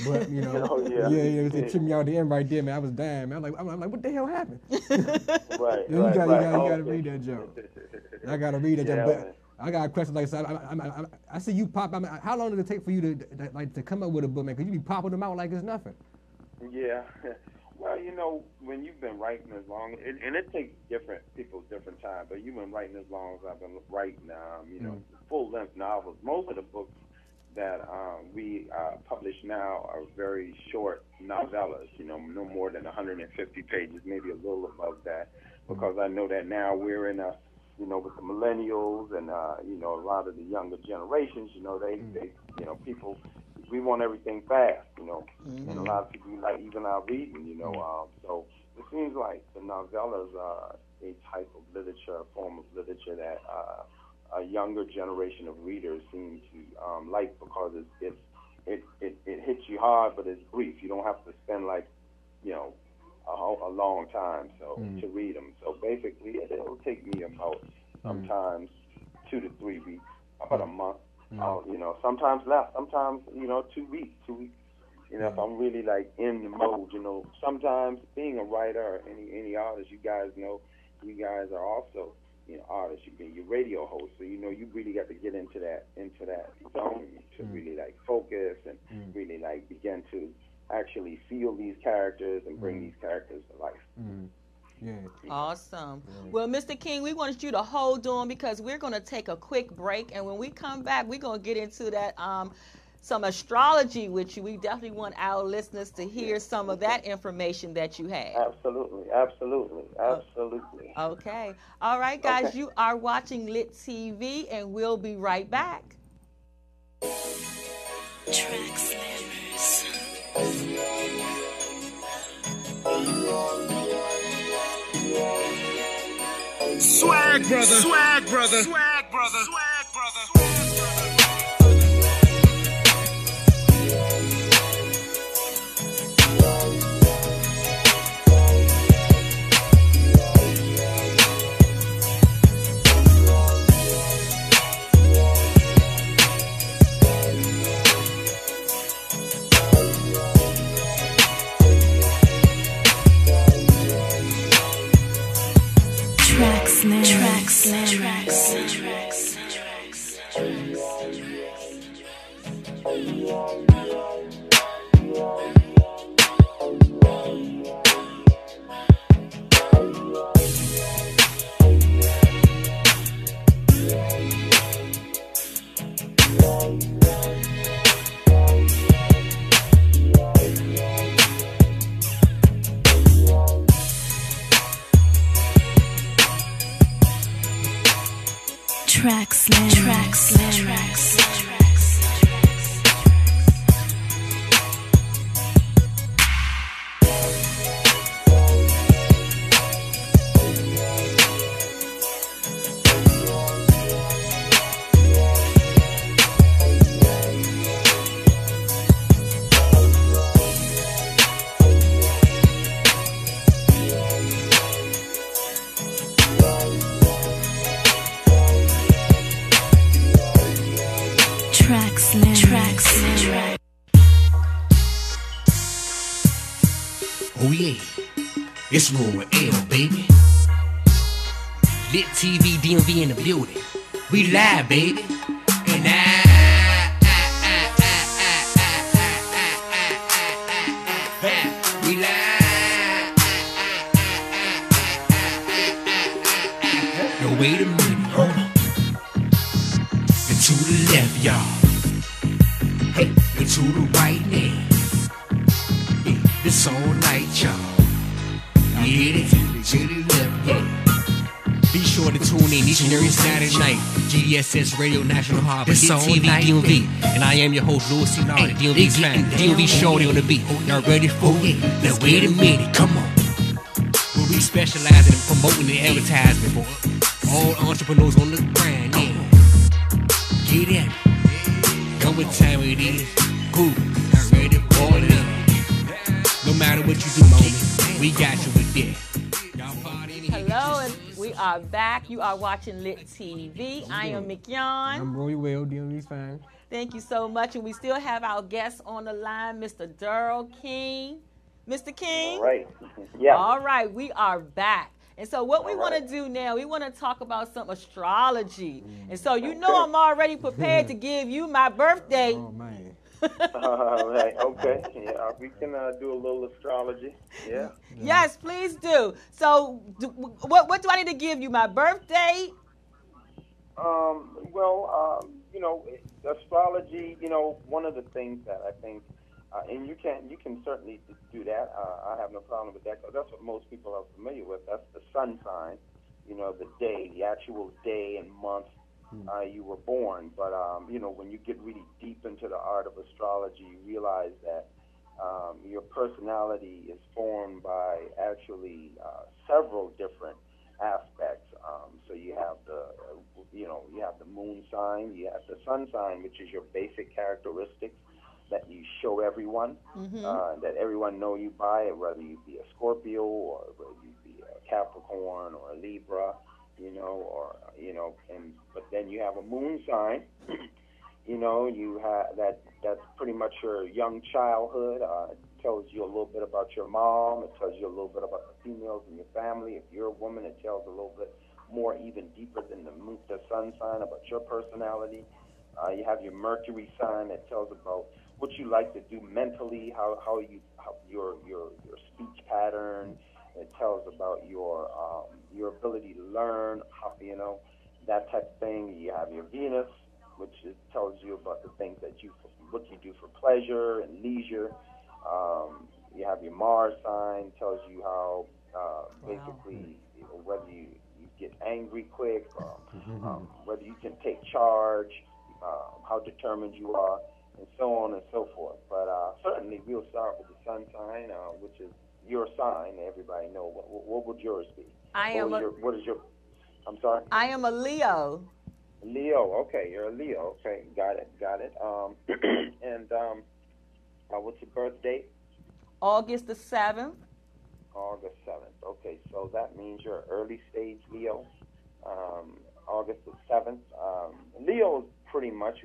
But you know, it tripped me out at the end right there, man. I was dying, man. I'm like, what the hell happened? Right. You gotta read that joke. I gotta read that joke. But I got a question. Like I said, I see you pop. I mean, how long did it take for you to come up with a book, man? Cause you be popping them out like it's nothing. Yeah. Well, you know, when you've been writing as long, and it takes different people different time, but you've been writing as long as I've been writing, you know, full-length novels. Most of the books that we publish now are very short novellas, you know, no more than 150 pages, maybe a little above that, because I know that now we're in a, you know, with the millennials and, you know, a lot of the younger generations, you know, they you know, people, we want everything fast, you know, and a lot of people like even our reading, you know. So it seems like the novellas are a type of literature, a form of literature that a younger generation of readers seem to like, because it hits you hard, but it's brief. You don't have to spend like, you know, a long time to read them. So basically, it'll take me about sometimes 2 to 3 weeks, about a month. You know, sometimes less, sometimes, you know, 2 weeks. You know, if I'm really like in the mode, you know, sometimes being a writer or any artist, you guys know, you guys are also, you know, artists. You're radio hosts, so you know you really got to get into that zone to really like focus and really like begin to actually feel these characters and bring these characters to life. Yeah. Awesome. Well, Mr. King, we wanted you to hold on because we're going to take a quick break, and when we come back, we're going to get into that some astrology with you. We definitely want our listeners to hear some of that information that you have. Absolutely. Okay. All right, guys, you are watching Lit TV, and we'll be right back. Track Slammers. Swag brother. Oh yeah, it's Roy L, baby. Lit TV, DMV in the building. We live, baby. And we live. No, wait a minute, hold on. And to the left, y'all. Hey, and to the right now. This all night, y'all. Yeah, to the left, yeah. Be sure to tune in each and every Saturday night. GDSS Radio National Harbor, Lit TV, DMV. And I am your host, Louis C. Lardy, DMV's fan. DMV Shorty on the beat. Y'all ready for it? Now wait a minute, come on. Well, we specialize in promoting the advertisement for all entrepreneurs on the brand, yeah. Get in. Know what time it is. Cool. Y'all ready for it? No matter what you do, mommy, we got you with that. Hello, and we are back. You are watching Lit TV. I am McYon. I'm Roy Will, DMV's fan. Thank you so much. And we still have our guest on the line, Mr. Daryl King. Mr. King? All right. Yeah. All right, we are back. And so what we want to do now, we want to talk about some astrology. And so you know I'm already prepared to give you my birthday. Oh, man. Right, okay. Yeah, we can do a little astrology. Yeah. Yes, please do. So, what do I need to give you? My birthday? Well, you know, astrology. You know, one of the things that I think, and you can certainly do that. I have no problem with that because that's what most people are familiar with. That's the sun sign. You know, the day, the actual day and month you were born. But, you know, when you get really deep into the art of astrology, you realize that your personality is formed by actually several different aspects. So you have you have the moon sign, you have the sun sign, which is your basic characteristics that you show everyone, that everyone know you by, whether you be a Scorpio or whether you be a Capricorn or a Libra. But then you have a moon sign, you have that's pretty much your young childhood. It tells you a little bit about your mom. It tells you a little bit about the females in your family. If you're a woman, it tells a little bit more, even deeper than the sun sign, about your personality. You have your Mercury sign that tells about what you like to do mentally, how your speech pattern. It tells about your ability to learn, that type of thing. You have your Venus, which tells you about the things what you do for pleasure and leisure. You have your Mars sign, tells you how basically whether you get angry quick, whether you can take charge, how determined you are, and so on and so forth. But certainly we'll start with the sun sign, which is your sign. Everybody know what would yours be? I'm sorry? I am a Leo. Leo, okay, you're a Leo. Okay, got it. And what's your birth date? August the 7th. August 7th. Okay, so that means you're an early stage Leo. August the 7th. Leo is pretty much,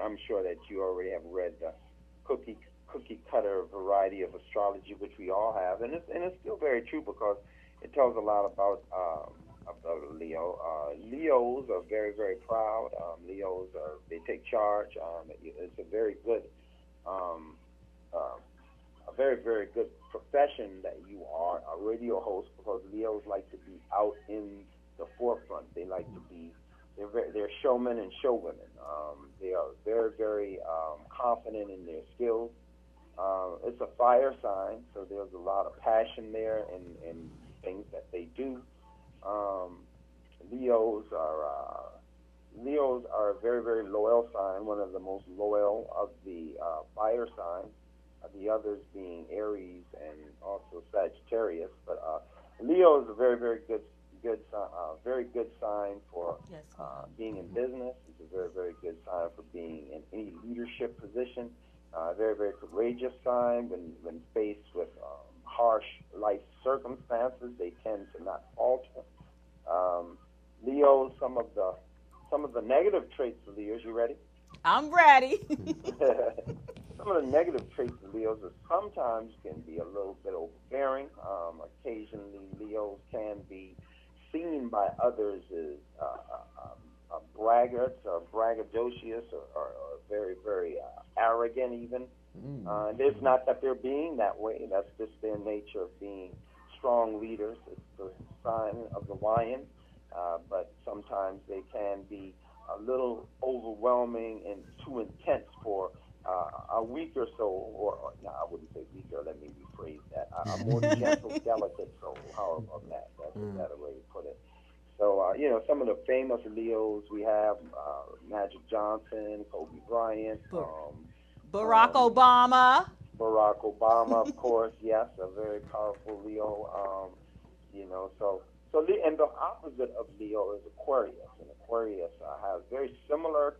I'm sure that you already have read the cookie cutter variety of astrology, which we all have, and it's still very true because it tells a lot about Leo. Leos are very, very proud. Leos they take charge. It's a very good, a very, very good profession that you are a radio host, because Leos like to be out in the forefront. They like to be. They're showmen and showwomen. They are very, very confident in their skills. It's a fire sign, so there's a lot of passion there in things that they do. Leos are Leos are a very, very loyal sign, one of the most loyal of the fire signs, the others being Aries and also Sagittarius. But Leo is a very, very very good sign for being in business. It's a very, very good sign for being in any leadership position. Very, very courageous sign when faced with harsh life circumstances. They tend to not falter. Leos, some of the negative traits of Leos. You ready? I'm ready. Some of the negative traits of Leos are sometimes can be a little bit overbearing. Occasionally, Leos can be seen by others as braggarts or braggadocious or very, very arrogant even. It's not that they're being that way. That's just their nature of being strong leaders. It's the sign of the lion. But sometimes they can be a little overwhelming and too intense for a weaker soul, or no, I wouldn't say weaker, let me rephrase that, a more gentle, delicate soul. How about that? That's a better way to put it. So, some of the famous Leos we have, Magic Johnson, Kobe Bryant, Barack Obama. Barack Obama, of course, yes, a very powerful Leo. And the opposite of Leo is Aquarius. And Aquarius has very similar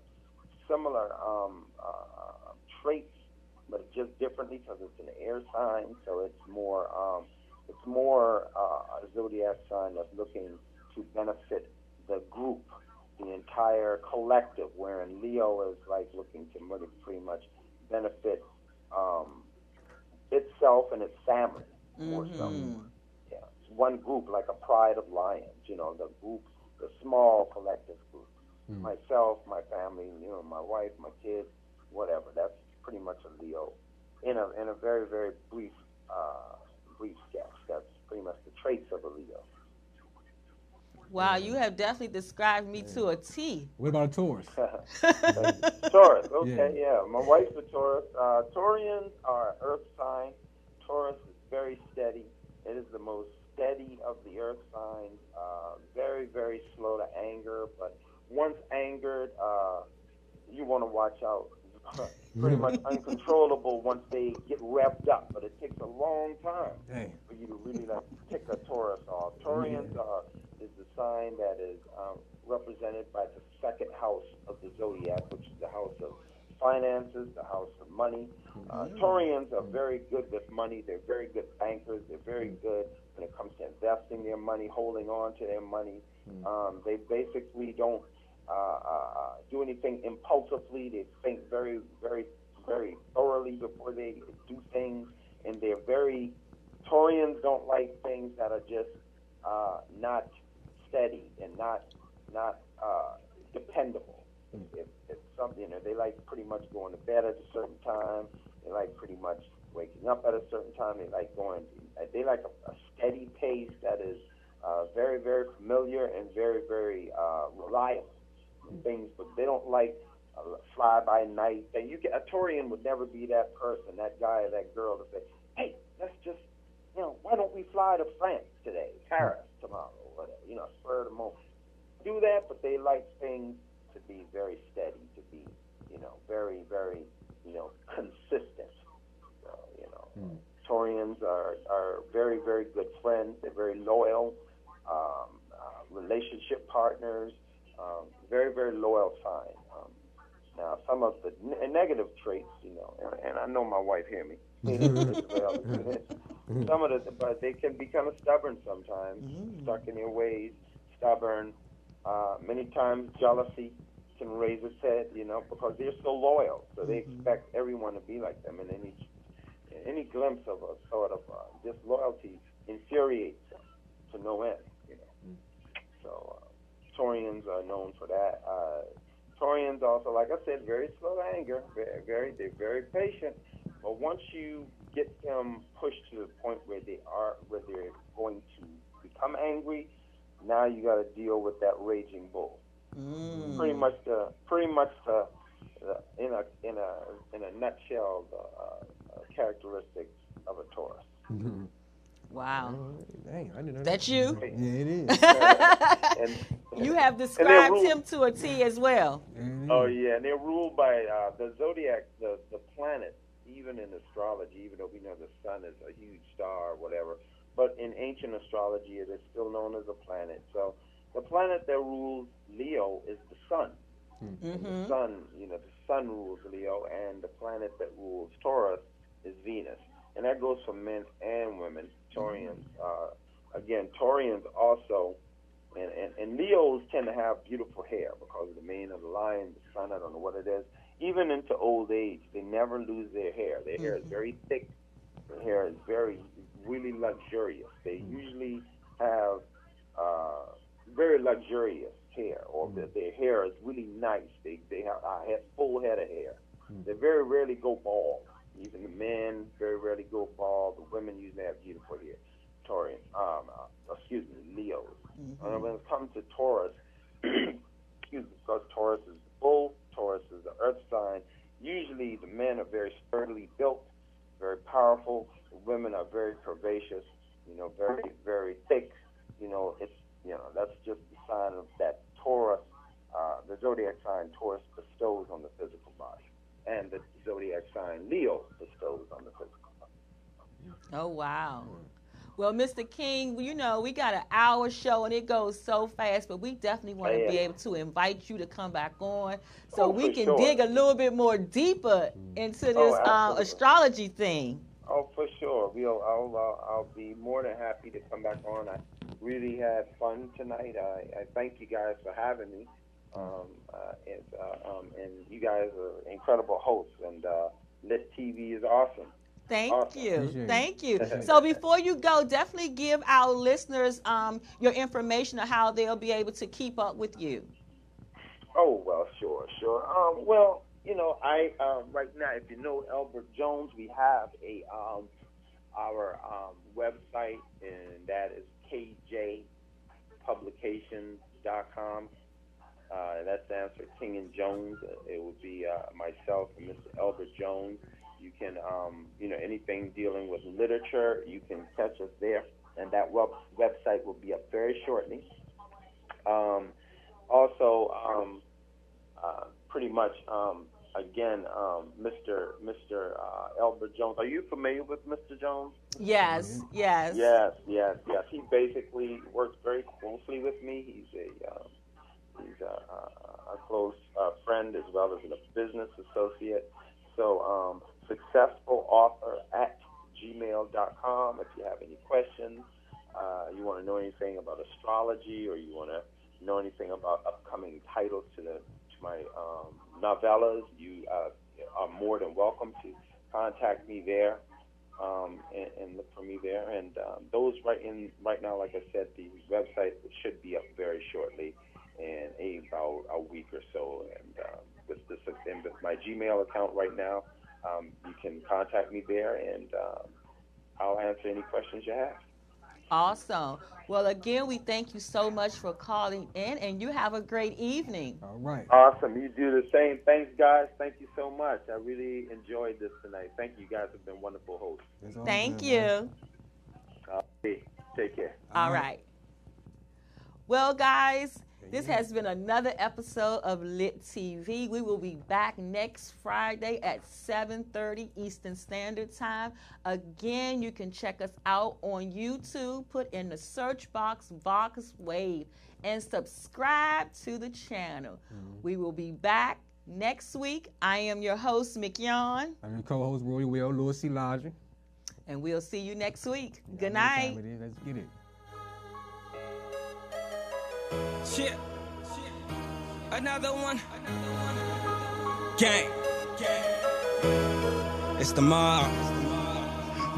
traits, but just differently because it's an air sign. So it's more a zodiac sign that's looking to benefit the group, the entire collective. Wherein Leo is like looking to pretty much benefit itself and its family more so. Yeah, it's one group, like a pride of lions. The group, the small collective group. Myself, my family, my wife, my kids, whatever. That's pretty much a Leo in a very, very brief sketch. That's pretty much the traits of a Leo. Wow, you have definitely described me to a T. What about a Taurus? Taurus, okay, yeah. My wife's a Taurus. Taurians are earth sign. Taurus is very steady. It is the most steady of the earth signs. Very, very slow to anger, but once angered, you want to watch out. Pretty much uncontrollable once they get revved up, but it takes a long time for you to really pick a Taurus off. Taurians is the sign that is represented by the second house of the zodiac, which is the house of finances, the house of money. Taurians are very good with money. They're very good bankers. They're very good when it comes to investing their money, holding on to their money. They basically don't do anything impulsively. They think very, very, very thoroughly before they do things, and Taurians don't like things that are just not steady and not dependable. If something, they like pretty much going to bed at a certain time. They like pretty much waking up at a certain time. They like a steady pace that is very, very familiar and very, very reliable. Things, but they don't like fly by night. And a Taurian would never be that person, that guy or that girl to say, hey, let's just, why don't we fly to France today, Paris tomorrow, whatever, spur of the moment. Do that, but they like things to be very steady, to be, very, very, consistent. So, Taurians are very, very good friends. They're very loyal, relationship partners. Very, very loyal sign. Now, some of the negative traits, and I know my wife hear me. But they can be kind of stubborn sometimes, stuck in their ways, stubborn. Many times jealousy can raise its head, because they're so loyal. So they expect everyone to be like them, and any glimpse of a sort of disloyalty infuriates them to no end, So Taurians are known for that. Taurians also, like I said, very slow to anger. They're very patient. But once you get them pushed to the point where they're going to become angry, now you got to deal with that raging bull. Pretty much in a nutshell, the characteristics of a Taurus. Wow. Dang, I didn't know That's you? Yeah, it is. You have described him to a T as well. Oh yeah, and they're ruled by the zodiac, the planets. Even in astrology, even though we know the sun is a huge star or whatever, but in ancient astrology, it is still known as a planet. So the planet that rules Leo is the sun. And the sun, the sun rules Leo, and the planet that rules Taurus is Venus. And that goes for men and women. Taurians, again, Taurians also, and Leos tend to have beautiful hair because of the mane of the lion, the sun, I don't know what it is. Even into old age, they never lose their hair. Their hair is very thick. Their hair is really luxurious. They usually have very luxurious hair, or their hair is really nice. They have a full head of hair. They very rarely go bald. Even the men very rarely go bald. The women usually have beautiful hair. Leos. When it comes to Taurus, because Taurus is the bull, Taurus is the earth sign. Usually the men are very sturdily built, very powerful. The women are very curvaceous, very, very thick. That's just the sign of that Taurus, the zodiac sign Taurus bestows on the physical body. And the zodiac sign Leo bestows on the physical body. Oh, wow. Well, Mr. King, we got an hour show and it goes so fast, but we definitely want to be able to invite you to come back on so we can dig a little bit more deeper into this astrology thing. Oh, for sure. I'll be more than happy to come back on. I really had fun tonight. I thank you guys for having me. And you guys are incredible hosts, and Lit TV is awesome. Thank you. Thank you. So before you go, definitely give our listeners your information of how they'll be able to keep up with you. Oh, well, sure. I right now, if you know Elbert Jones, we have our website, and that is kjpublications.com. That stands for King and Jones. It would be myself and Mr. Elbert Jones. You can, anything dealing with literature, you can catch us there, and that website will be up very shortly. Pretty much, again, Mr. Elbert Jones. Are you familiar with Mr. Jones? Yes. Yes. He basically works very closely with me. He's a close friend as well as a business associate. So, successfulauthor@gmail.com. If you have any questions, you want to know anything about astrology, or you want to know anything about upcoming titles to my novellas, you are more than welcome to contact me there and look for me there. And those right now, like I said, the website should be up very shortly, in about a week or so. And with my Gmail account right now, you can contact me there, and I'll answer any questions you have. Awesome. Well, again, we thank you so much for calling in, and you have a great evening. All right. Awesome. You do the same. Thanks, guys. Thank you so much. I really enjoyed this tonight. Thank you. You guys have been wonderful hosts. Thank you. Take care. All right. Well, guys, this has been another episode of Lit TV. We will be back next Friday at 7:30 Eastern Standard Time. Again, you can check us out on YouTube. Put in the search box Vox Wave and subscribe to the channel. We will be back next week. I am your host, McYon. I'm your co-host, Roy Will, Louis C. Lodger. And we'll see you next week. Good night. Let's get it. Shit. Another one. Gang. It's the mob.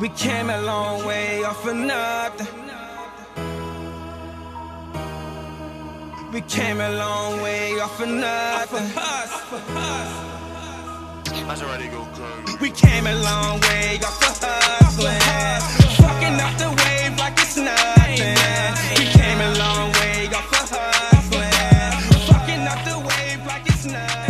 We came a long way off of nothing. We came a long way off of nothing. We came a long way off of hustling. Fucking off the wave like it's nothing. We came a long way off of hustling. Fucking off the wave like it's nothing.